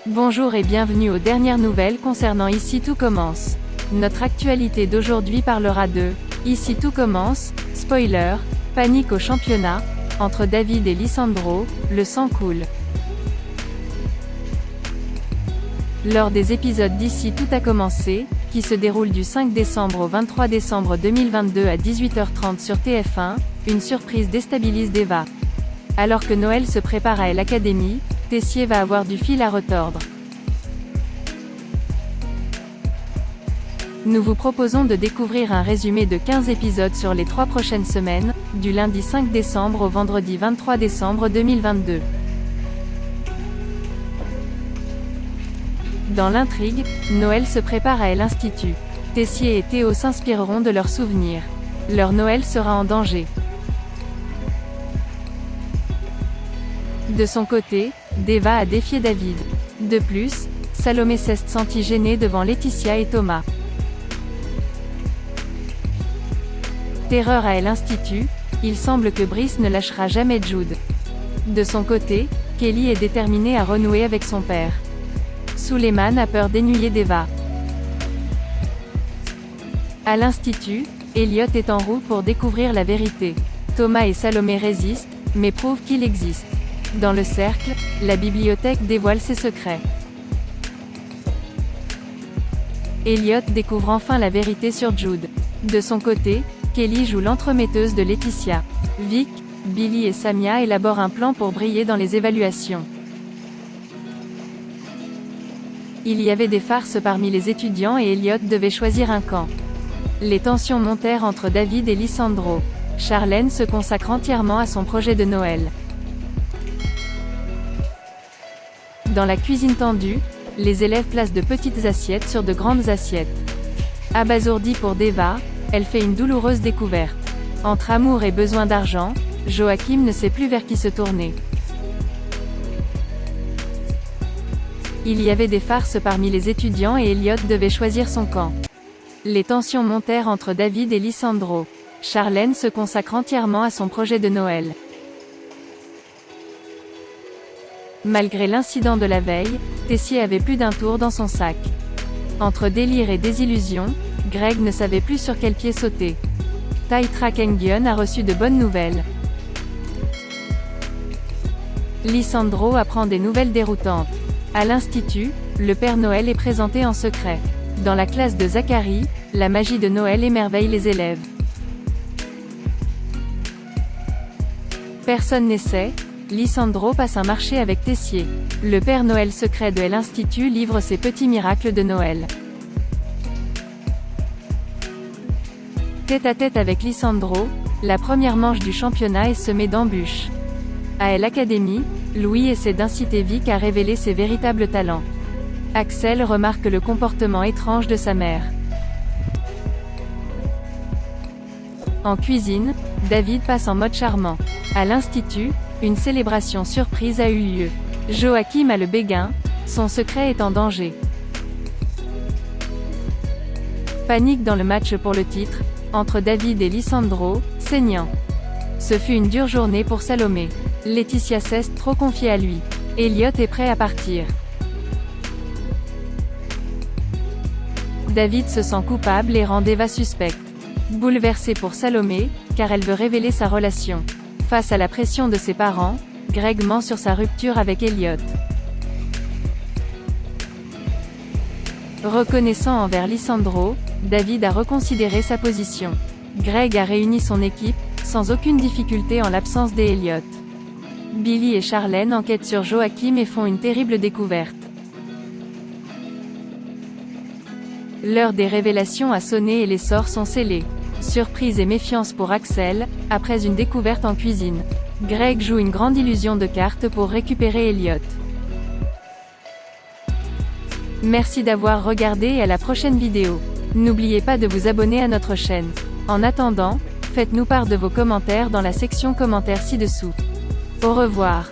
Bonjour et bienvenue aux dernières nouvelles concernant Ici tout commence. Notre actualité d'aujourd'hui parlera de Ici tout commence, spoiler, panique au championnat, entre David et Lisandro, le sang coule. Lors des épisodes d'Ici tout a commencé, qui se déroulent du 5 décembre au 23 décembre 2022 à 18h30 sur TF1, une surprise déstabilise Deva. Alors que Noël se prépare à l'Académie, Tessier va avoir du fil à retordre. Nous vous proposons de découvrir un résumé de 15 épisodes sur les 3 prochaines semaines, du lundi 5 décembre au vendredi 23 décembre 2022. Dans l'intrigue, Noël se prépare à l'Institut. Tessier et Théo s'inspireront de leurs souvenirs. Leur Noël sera en danger. De son côté, Deva a défié David. De plus, Salomé s'est sentie gênée devant Laetitia et Thomas. Terreur à l'Institut, il semble que Brice ne lâchera jamais Jude. De son côté, Kelly est déterminée à renouer avec son père. Suleiman a peur d'ennuyer Deva. À l'Institut, Elliot est en route pour découvrir la vérité. Thomas et Salomé résistent, mais prouvent qu'il existe. Dans le cercle, la bibliothèque dévoile ses secrets. Elliot découvre enfin la vérité sur Jude. De son côté, Kelly joue l'entremetteuse de Laetitia. Vic, Billy et Samia élaborent un plan pour briller dans les évaluations. Il y avait des farces parmi les étudiants et Elliot devait choisir un camp. Les tensions montèrent entre David et Lisandro. Charlène se consacre entièrement à son projet de Noël. Dans la cuisine tendue, les élèves placent de petites assiettes sur de grandes assiettes. Abasourdie pour Deva, elle fait une douloureuse découverte. Entre amour et besoin d'argent, Joachim ne sait plus vers qui se tourner. Il y avait des farces parmi les étudiants et Elliot devait choisir son camp. Les tensions montèrent entre David et Lisandro. Charlène se consacre entièrement à son projet de Noël. Malgré l'incident de la veille, Tessier avait plus d'un tour dans son sac. Entre délire et désillusion, Greg ne savait plus sur quel pied sauter. Tai Trakengion a reçu de bonnes nouvelles. Lisandro apprend des nouvelles déroutantes. À l'Institut, le Père Noël est présenté en secret. Dans la classe de Zacharie, la magie de Noël émerveille les élèves. Personne n'essaie. Lisandro passe un marché avec Tessier. Le Père Noël secret de l'Institut livre ses petits miracles de Noël. Tête à tête avec Lisandro, la première manche du championnat est semée d'embûches. À l'Académie, Louis essaie d'inciter Vic à révéler ses véritables talents. Axel remarque le comportement étrange de sa mère. En cuisine, David passe en mode charmant. À l'Institut, une célébration surprise a eu lieu. Joachim a le béguin, son secret est en danger. Panique dans le match pour le titre, entre David et Lisandro, saignant. Ce fut une dure journée pour Salomé. Laetitia s'est trop confiée à lui. Elliot est prêt à partir. David se sent coupable et rend Deva suspecte. Bouleversée pour Salomé, car elle veut révéler sa relation. Face à la pression de ses parents, Greg ment sur sa rupture avec Elliot. Reconnaissant envers Lisandro, David a reconsidéré sa position. Greg a réuni son équipe, sans aucune difficulté en l'absence d'Elliot. Billy et Charlène enquêtent sur Joachim et font une terrible découverte. L'heure des révélations a sonné et les sorts sont scellés. Surprise et méfiance pour Axel, après une découverte en cuisine. Greg joue une grande illusion de cartes pour récupérer Elliot. Merci d'avoir regardé et à la prochaine vidéo. N'oubliez pas de vous abonner à notre chaîne. En attendant, faites-nous part de vos commentaires dans la section commentaires ci-dessous. Au revoir.